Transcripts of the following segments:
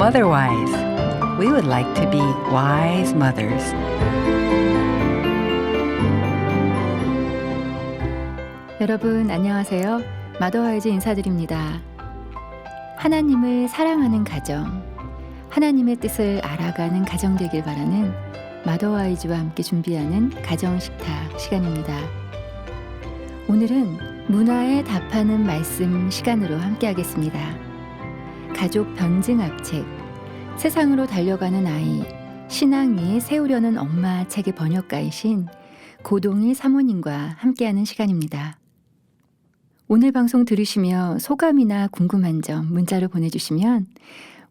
Motherwise. We would like to be wise mothers. 여러분 안녕하세요. 마더와이즈 인사드립니다. 하나님을 사랑하는 가정, 하나님의 뜻을 알아가는 가정 되길 바라는 마더와이즈와 함께 준비하는 가정식탁 시간입니다. 오늘은 문화에 답하는 말씀 시간으로 함께 하겠습니다. 가족 변증학책, 세상으로 달려가는 아이, 신앙 위에 세우려는 엄마 책의 번역가이신 고동일 사모님과 함께하는 시간입니다. 오늘 방송 들으시며 소감이나 궁금한 점 문자로 보내주시면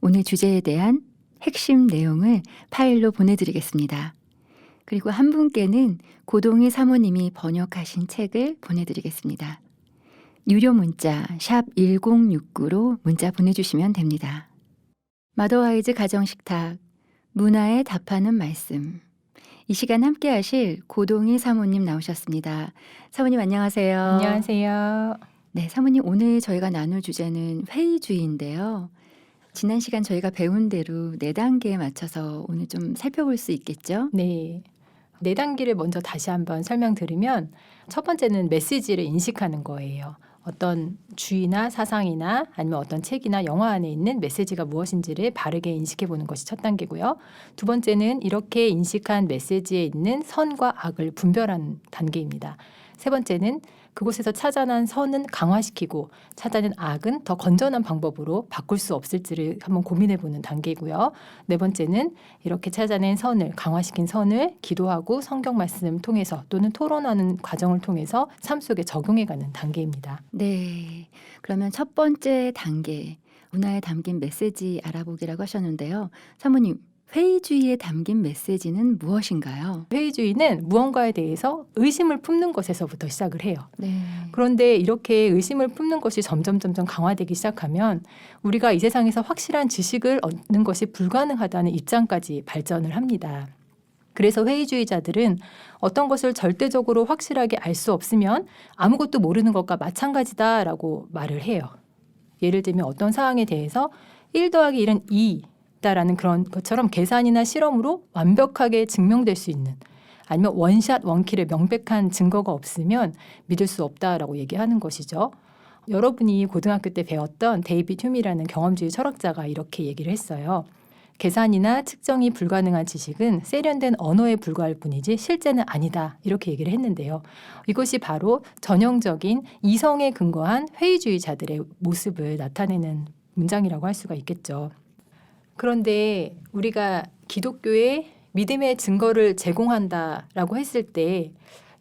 오늘 주제에 대한 핵심 내용을 파일로 보내드리겠습니다. 그리고 한 분께는 고동일 사모님이 번역하신 책을 보내드리겠습니다. 유료 문자 샵 1069로 문자 보내주시면 됩니다. 마더와이즈 가정식탁, 문화에 답하는 말씀. 이 시간 함께 하실 고동일 사모님 나오셨습니다. 사모님 안녕하세요. 안녕하세요. 네, 사모님 오늘 저희가 나눌 주제는 회의주의인데요. 지난 시간 저희가 배운 대로 4단계에 맞춰서 오늘 좀 살펴볼 수 있겠죠? 네. 4단계를 먼저 다시 한번 설명드리면 첫 번째는 메시지를 인식하는 거예요. 어떤 주의나 사상이나 아니면 어떤 책이나 영화 안에 있는 메시지가 무엇인지를 바르게 인식해 보는 것이 첫 단계고요. 두 번째는 이렇게 인식한 메시지에 있는 선과 악을 분별하는 단계입니다. 세 번째는 그곳에서 찾아난 선은 강화시키고 찾아낸 악은 더 건전한 방법으로 바꿀 수 없을지를 한번 고민해 보는 단계이고요. 네 번째는 이렇게 찾아낸 선을, 강화시킨 선을 기도하고 성경 말씀 통해서 또는 토론하는 과정을 통해서 삶 속에 적용해가는 단계입니다. 네, 그러면 첫 번째 단계, 문화에 담긴 메시지 알아보기라고 하셨는데요. 사모님, 회의주의에 담긴 메시지는 무엇인가요? 회의주의는 무언가에 대해서 의심을 품는 것에서부터 시작을 해요. 네. 그런데 이렇게 의심을 품는 것이 점점 강화되기 시작하면 우리가 이 세상에서 확실한 지식을 얻는 것이 불가능하다는 입장까지 발전을 합니다. 그래서 회의주의자들은 어떤 것을 절대적으로 확실하게 알 수 없으면 아무것도 모르는 것과 마찬가지다라고 말을 해요. 예를 들면 어떤 사항에 대해서 1 더하기 1은 2 라는 그런 것처럼 계산이나 실험으로 완벽하게 증명될 수 있는, 아니면 원샷 원킬의 명백한 증거가 없으면 믿을 수 없다라고 얘기하는 것이죠. 여러분이 고등학교 때 배웠던 데이비드 휴미라는 경험주의 철학자가 이렇게 얘기를 했어요. 계산이나 측정이 불가능한 지식은 세련된 언어에 불과할 뿐이지 실제는 아니다, 이렇게 얘기를 했는데요. 이것이 바로 전형적인 이성에 근거한 회의주의자들의 모습을 나타내는 문장이라고 할 수가 있겠죠. 그런데 우리가 기독교에 믿음의 증거를 제공한다라고 했을 때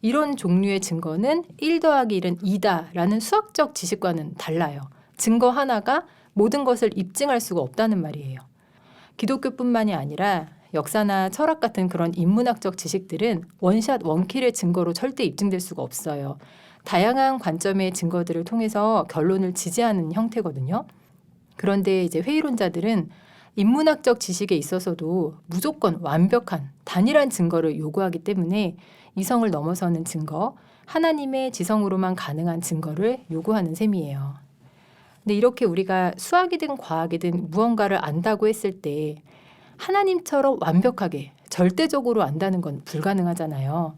이런 종류의 증거는 1 더하기 1은 2다라는 수학적 지식과는 달라요. 증거 하나가 모든 것을 입증할 수가 없다는 말이에요. 기독교뿐만이 아니라 역사나 철학 같은 그런 인문학적 지식들은 원샷 원킬의 증거로 절대 입증될 수가 없어요. 다양한 관점의 증거들을 통해서 결론을 지지하는 형태거든요. 그런데 이제 회의론자들은 인문학적 지식에 있어서도 무조건 완벽한 단일한 증거를 요구하기 때문에 이성을 넘어서는 증거, 하나님의 지성으로만 가능한 증거를 요구하는 셈이에요. 근데 이렇게 우리가 수학이든 과학이든 무언가를 안다고 했을 때 하나님처럼 완벽하게 절대적으로 안다는 건 불가능하잖아요.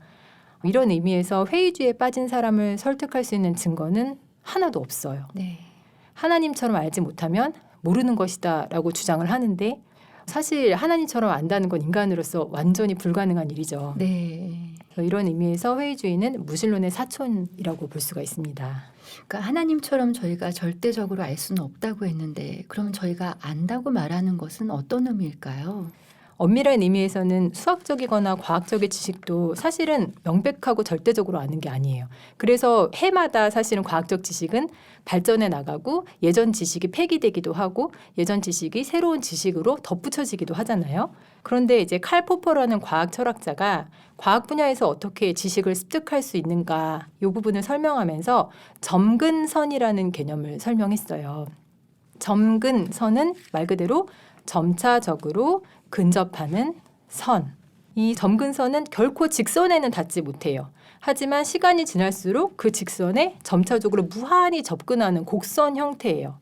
이런 의미에서 회의주의에 빠진 사람을 설득할 수 있는 증거는 하나도 없어요. 네. 하나님처럼 알지 못하면 모르는 것이다 라고 주장을 하는데 사실 하나님처럼 안다는 건 인간으로서 완전히 불가능한 일이죠. 네. 이런 의미에서 회의주의는 무신론의 사촌이라고 볼 수가 있습니다. 그러니까 하나님처럼 저희가 절대적으로 알 수는 없다고 했는데 그럼 저희가 안다고 말하는 것은 어떤 의미일까요? 엄밀한 의미에서는 수학적이거나 과학적인 지식도 사실은 명백하고 절대적으로 아는 게 아니에요. 그래서 해마다 사실은 과학적 지식은 발전해 나가고 예전 지식이 폐기되기도 하고 예전 지식이 새로운 지식으로 덧붙여지기도 하잖아요. 그런데 이제 칼 포퍼라는 과학 철학자가 과학 분야에서 어떻게 지식을 습득할 수 있는가 이 부분을 설명하면서 점근선이라는 개념을 설명했어요. 점근선은 말 그대로 점차적으로 근접하는 선. 이 점근선은 결코 직선에는 닿지 못해요. 하지만 시간이 지날수록 그 직선에 점차적으로 무한히 접근하는 곡선 형태예요.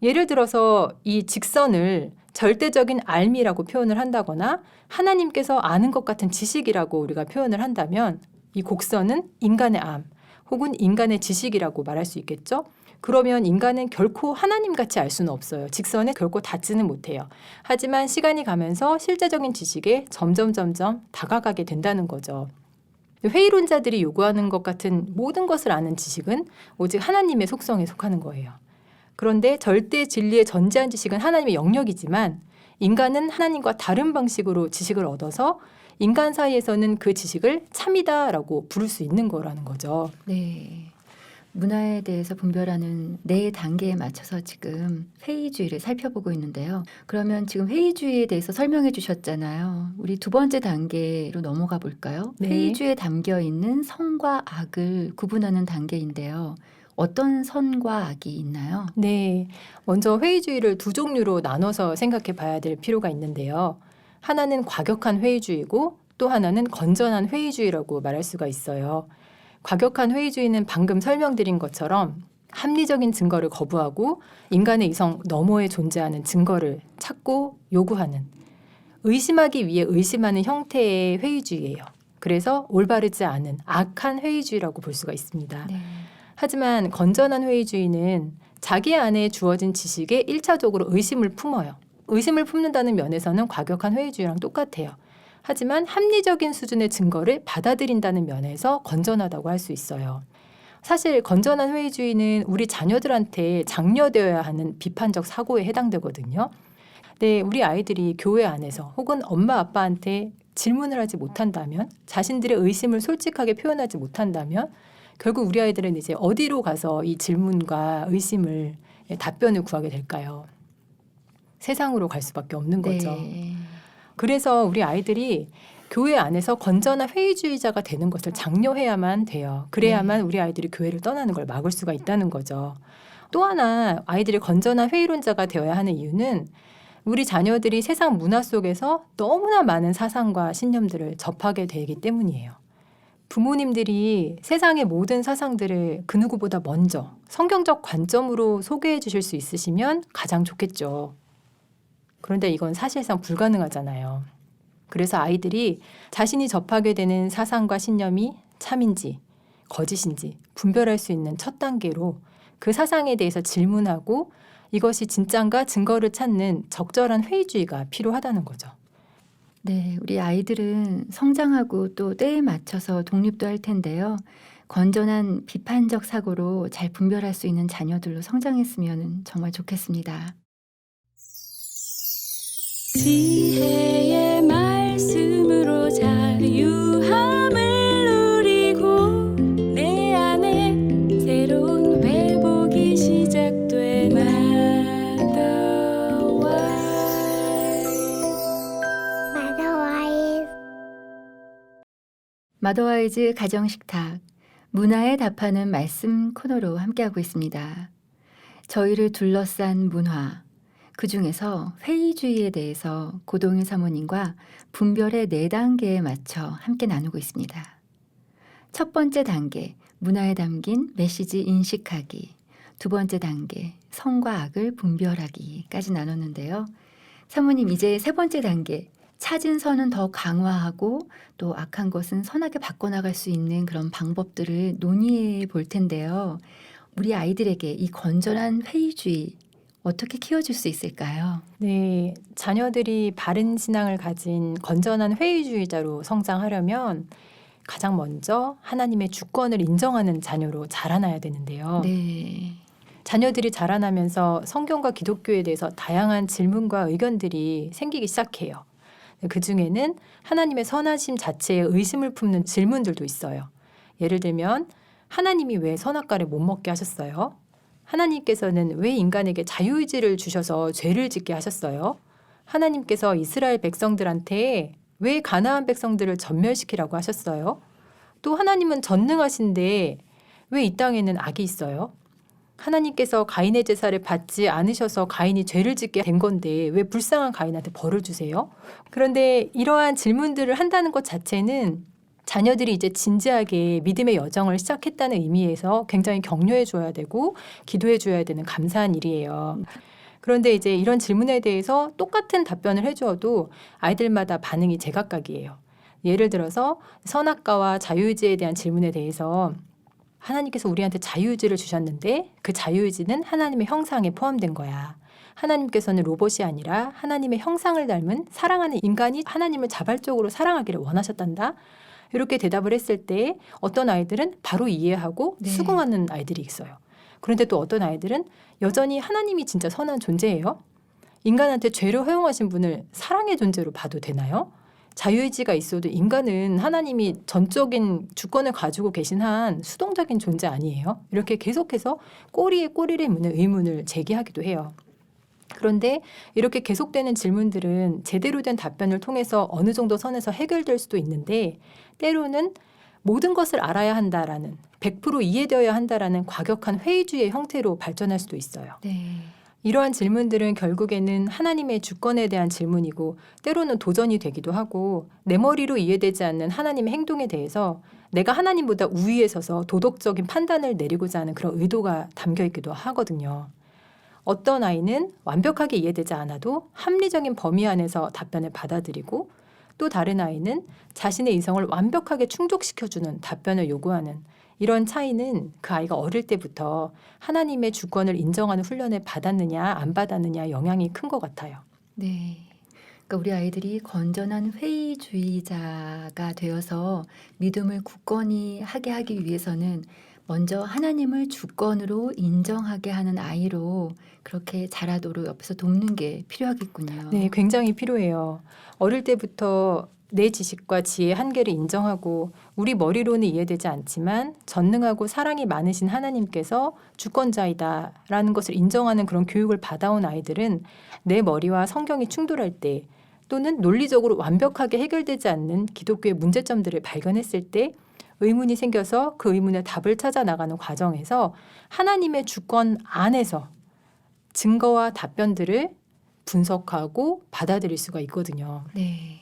예를 들어서 이 직선을 절대적인 알미라고 표현을 한다거나 하나님께서 아는 것 같은 지식이라고 우리가 표현을 한다면 이 곡선은 인간의 암 혹은 인간의 지식이라고 말할 수 있겠죠. 그러면 인간은 결코 하나님같이 알 수는 없어요. 직선에 결코 닿지는 못해요. 하지만 시간이 가면서 실제적인 지식에 점점 다가가게 된다는 거죠. 회의론자들이 요구하는 것 같은 모든 것을 아는 지식은 오직 하나님의 속성에 속하는 거예요. 그런데 절대 진리의 전제한 지식은 하나님의 영역이지만 인간은 하나님과 다른 방식으로 지식을 얻어서 인간 사이에서는 그 지식을 참이다라고 부를 수 있는 거라는 거죠. 네. 문화에 대해서 분별하는 4단계에 맞춰서 지금 회의주의를 살펴보고 있는데요. 그러면 지금 회의주의에 대해서 설명해 주셨잖아요. 우리 2번째 단계로 넘어가 볼까요? 네. 회의주의에 담겨 있는 선과 악을 구분하는 단계인데요. 어떤 선과 악이 있나요? 네, 먼저 회의주의를 2종류로 나눠서 생각해 봐야 될 필요가 있는데요. 하나는 과격한 회의주의고 또 하나는 건전한 회의주의라고 말할 수가 있어요. 과격한 회의주의는 방금 설명드린 것처럼 합리적인 증거를 거부하고 인간의 이성 너머에 존재하는 증거를 찾고 요구하는, 의심하기 위해 의심하는 형태의 회의주의예요. 그래서 올바르지 않은 악한 회의주의라고 볼 수가 있습니다. 네. 하지만 건전한 회의주의는 자기 안에 주어진 지식에 1차적으로 의심을 품어요. 의심을 품는다는 면에서는 과격한 회의주의랑 똑같아요. 하지만 합리적인 수준의 증거를 받아들인다는 면에서 건전하다고 할 수 있어요. 사실 건전한 회의주의는 우리 자녀들한테 장려되어야 하는 비판적 사고에 해당되거든요. 네, 우리 아이들이 교회 안에서 혹은 엄마 아빠한테 질문을 하지 못한다면, 자신들의 의심을 솔직하게 표현하지 못한다면 결국 우리 아이들은 이제 어디로 가서 이 질문과 의심을 답변을 구하게 될까요? 세상으로 갈 수밖에 없는 거죠. 네. 그래서 우리 아이들이 교회 안에서 건전한 회의주의자가 되는 것을 장려해야만 돼요. 그래야만 우리 아이들이 교회를 떠나는 걸 막을 수가 있다는 거죠. 또 하나 아이들이 건전한 회의론자가 되어야 하는 이유는 우리 자녀들이 세상 문화 속에서 너무나 많은 사상과 신념들을 접하게 되기 때문이에요. 부모님들이 세상의 모든 사상들을 그 누구보다 먼저 성경적 관점으로 소개해 주실 수 있으시면 가장 좋겠죠. 그런데 이건 사실상 불가능하잖아요. 그래서 아이들이 자신이 접하게 되는 사상과 신념이 참인지 거짓인지 분별할 수 있는 첫 단계로 그 사상에 대해서 질문하고 이것이 진짠가 증거를 찾는 적절한 회의주의가 필요하다는 거죠. 네, 우리 아이들은 성장하고 또 때에 맞춰서 독립도 할 텐데요. 건전한 비판적 사고로 잘 분별할 수 있는 자녀들로 성장했으면 정말 좋겠습니다. 지혜의 말씀으로 자유함을 누리고 내 안에 새로운 회복이 시작돼 마더와이즈 가정식탁 문화에 답하는 말씀 코너로 함께하고 있습니다. 저희를 둘러싼 문화, 그중에서 회의주의에 대해서 고동일 사모님과 분별의 4단계에 맞춰 함께 나누고 있습니다. 첫 번째 단계, 문화에 담긴 메시지 인식하기. 2번째 단계, 선과 악을 분별하기까지 나눴는데요. 사모님, 이제 3번째 단계, 찾은 선은 더 강화하고 또 악한 것은 선하게 바꿔나갈 수 있는 그런 방법들을 논의해 볼 텐데요. 우리 아이들에게 이 건전한 회의주의 어떻게 키워줄 수 있을까요? 네, 자녀들이 바른 신앙을 가진 건전한 회의주의자로 성장하려면 가장 먼저 하나님의 주권을 인정하는 자녀로 자라나야 되는데요. 네. 자녀들이 자라나면서 성경과 기독교에 대해서 다양한 질문과 의견들이 생기기 시작해요. 그 중에는 하나님의 선하심 자체에 의심을 품는 질문들도 있어요. 예를 들면 하나님이 왜 선악과를 못 먹게 하셨어요? 하나님께서는 왜 인간에게 자유의지를 주셔서 죄를 짓게 하셨어요? 하나님께서 이스라엘 백성들한테 왜 가나안 백성들을 전멸시키라고 하셨어요? 또 하나님은 전능하신데 왜 이 땅에는 악이 있어요? 하나님께서 가인의 제사를 받지 않으셔서 가인이 죄를 짓게 된 건데 왜 불쌍한 가인한테 벌을 주세요? 그런데 이러한 질문들을 한다는 것 자체는 자녀들이 이제 진지하게 믿음의 여정을 시작했다는 의미에서 굉장히 격려해 줘야 되고 기도해 줘야 되는 감사한 일이에요. 그런데 이제 이런 질문에 대해서 똑같은 답변을 해주어도 아이들마다 반응이 제각각이에요. 예를 들어서 선악과와 자유의지에 대한 질문에 대해서 하나님께서 우리한테 자유의지를 주셨는데 그 자유의지는 하나님의 형상에 포함된 거야. 하나님께서는 로봇이 아니라 하나님의 형상을 닮은 사랑하는 인간이 하나님을 자발적으로 사랑하기를 원하셨단다. 이렇게 대답을 했을 때 어떤 아이들은 바로 이해하고 네. 수긍하는 아이들이 있어요. 그런데 또 어떤 아이들은 여전히 하나님이 진짜 선한 존재예요? 인간한테 죄를 허용하신 분을 사랑의 존재로 봐도 되나요? 자유의지가 있어도 인간은 하나님이 전적인 주권을 가지고 계신 한 수동적인 존재 아니에요? 이렇게 계속해서 꼬리에 꼬리를 무는 의문을 제기하기도 해요. 그런데 이렇게 계속되는 질문들은 제대로 된 답변을 통해서 어느 정도 선에서 해결될 수도 있는데 때로는 모든 것을 알아야 한다라는 100% 이해되어야 한다라는 과격한 회의주의의 형태로 발전할 수도 있어요. 네. 이러한 질문들은 결국에는 하나님의 주권에 대한 질문이고 때로는 도전이 되기도 하고 내 머리로 이해되지 않는 하나님의 행동에 대해서 내가 하나님보다 우위에 서서 도덕적인 판단을 내리고자 하는 그런 의도가 담겨 있기도 하거든요. 어떤 아이는 완벽하게 이해되지 않아도 합리적인 범위 안에서 답변을 받아들이고 또 다른 아이는 자신의 이성을 완벽하게 충족시켜주는 답변을 요구하는 이런 차이는 그 아이가 어릴 때부터 하나님의 주권을 인정하는 훈련을 받았느냐 안 받았느냐 영향이 큰 것 같아요. 네. 그러니까 우리 아이들이 건전한 회의주의자가 되어서 믿음을 굳건히 하게 하기 위해서는 먼저 하나님을 주권으로 인정하게 하는 아이로 그렇게 자라도록 옆에서 돕는 게 필요하겠군요. 네, 굉장히 필요해요. 어릴 때부터 내 지식과 지혜의 한계를 인정하고 우리 머리로는 이해되지 않지만 전능하고 사랑이 많으신 하나님께서 주권자이다라는 것을 인정하는 그런 교육을 받아온 아이들은 내 머리와 성경이 충돌할 때 또는 논리적으로 완벽하게 해결되지 않는 기독교의 문제점들을 발견했을 때 의문이 생겨서 그 의문의 답을 찾아 나가는 과정에서 하나님의 주권 안에서 증거와 답변들을 분석하고 받아들일 수가 있거든요. 네.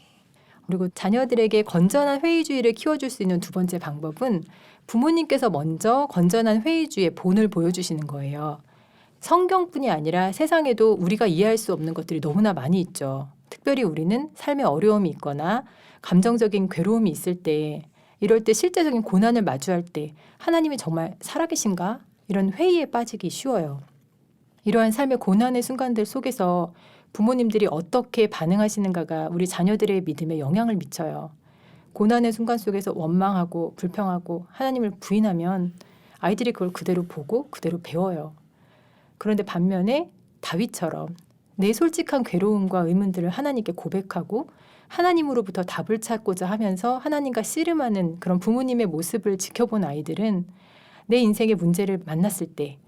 그리고 자녀들에게 건전한 회의주의를 키워줄 수 있는 두 번째 방법은 부모님께서 먼저 건전한 회의주의의 본을 보여주시는 거예요. 성경뿐이 아니라 세상에도 우리가 이해할 수 없는 것들이 너무나 많이 있죠. 특별히 우리는 삶에 어려움이 있거나 감정적인 괴로움이 있을 때 이럴 때 실제적인 고난을 마주할 때 하나님이 정말 살아계신가? 이런 회의에 빠지기 쉬워요. 이러한 삶의 고난의 순간들 속에서 부모님들이 어떻게 반응하시는가가 우리 자녀들의 믿음에 영향을 미쳐요. 고난의 순간 속에서 원망하고 불평하고 하나님을 부인하면 아이들이 그걸 그대로 보고 그대로 배워요. 그런데 반면에 다윗처럼 내 솔직한 괴로움과 의문들을 하나님께 고백하고 하나님으로부터 답을 찾고자 하면서 하나님과 씨름하는 그런 부모님의 모습을 지켜본 아이들은 내 인생의 문제를 만났을 때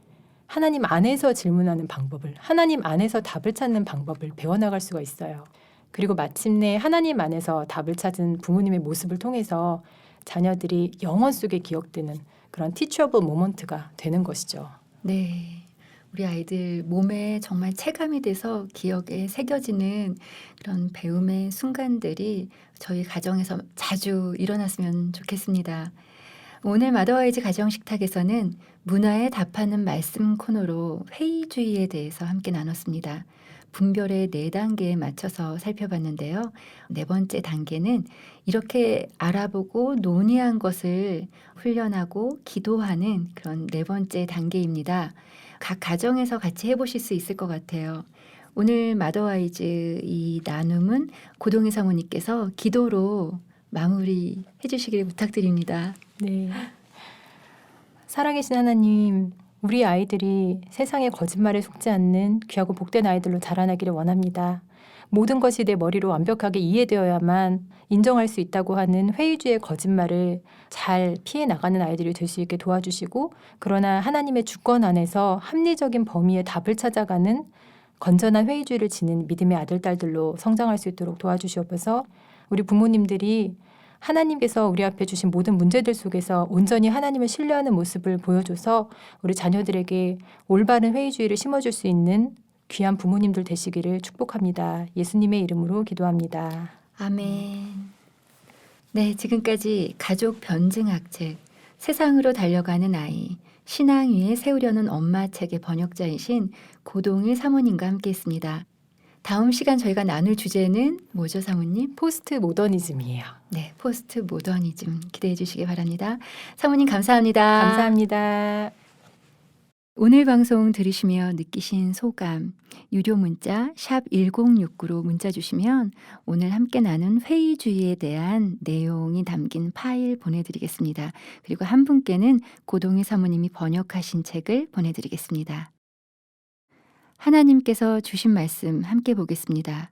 하나님 안에서 질문하는 방법을, 하나님 안에서 답을 찾는 방법을 배워나갈 수가 있어요. 그리고 마침내 하나님 안에서 답을 찾은 부모님의 모습을 통해서 자녀들이 영원 속에 기억되는 그런 teachable moment가 되는 것이죠. 네. 우리 아이들 몸에 정말 체감이 돼서 기억에 새겨지는 그런 배움의 순간들이 저희 가정에서 자주 일어났으면 좋겠습니다. 오늘 마더와이즈 가정식탁에서는 문화에 답하는 말씀 코너로 회의주의에 대해서 함께 나눴습니다. 분별의 4단계에 맞춰서 살펴봤는데요. 4번째 단계는 이렇게 알아보고 논의한 것을 훈련하고 기도하는 그런 4번째 단계입니다. 각 가정에서 같이 해보실 수 있을 것 같아요. 오늘 마더와이즈 이 나눔은 고동희 사모님께서 기도로 마무리 해주시길 부탁드립니다. 네. 살아계신 하나님, 우리 아이들이 세상의 거짓말에 속지 않는 귀하고 복된 아이들로 자라나기를 원합니다. 모든 것이 내 머리로 완벽하게 이해되어야만 인정할 수 있다고 하는 회의주의의 거짓말을 잘 피해 나가는 아이들이 될 수 있게 도와주시고, 그러나 하나님의 주권 안에서 합리적인 범위의 답을 찾아가는 건전한 회의주의를 지닌 믿음의 아들, 딸들로 성장할 수 있도록 도와주시옵소서. 우리 부모님들이 하나님께서 우리 앞에 주신 모든 문제들 속에서 온전히 하나님을 신뢰하는 모습을 보여줘서 우리 자녀들에게 올바른 회의주의를 심어줄 수 있는 귀한 부모님들 되시기를 축복합니다. 예수님의 이름으로 기도합니다. 아멘. 네, 지금까지 가족 변증학책 세상으로 달려가는 아이 신앙 위에 세우려는 엄마 책의 번역자이신 고동일 사모님과 함께했습니다. 다음 시간 저희가 나눌 주제는 뭐죠, 사모님? 포스트 모더니즘이에요. 네, 포스트 모더니즘 기대해 주시기 바랍니다. 사모님 감사합니다. 감사합니다. 오늘 방송 들으시며 느끼신 소감, 유료 문자 샵 1069로 문자 주시면 오늘 함께 나눈 회의주의에 대한 내용이 담긴 파일 보내드리겠습니다. 그리고 한 분께는 고동희 사모님이 번역하신 책을 보내드리겠습니다. 하나님께서 주신 말씀 함께 보겠습니다.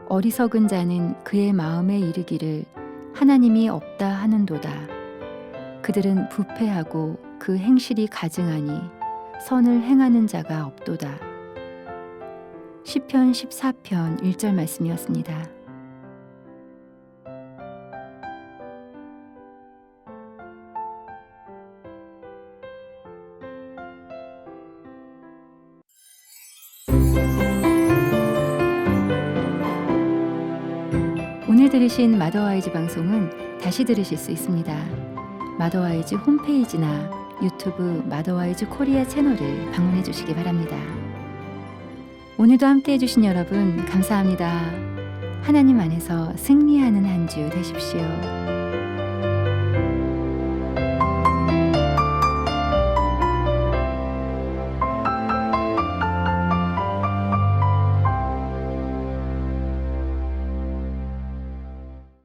어리석은 자는 그의 마음에 이르기를 하나님이 없다 하는도다. 그들은 부패하고 그 행실이 가증하니 선을 행하는 자가 없도다. 시편 14편 1절 말씀이었습니다. 오늘 들으신 마더와이즈 방송은 다시 들으실 수 있습니다. 마더와이즈 홈페이지나 유튜브 마더와이즈 코리아 채널을 방문해 주시기 바랍니다. 오늘도 함께 해주신 여러분 감사합니다. 하나님 안에서 승리하는 한 주 되십시오.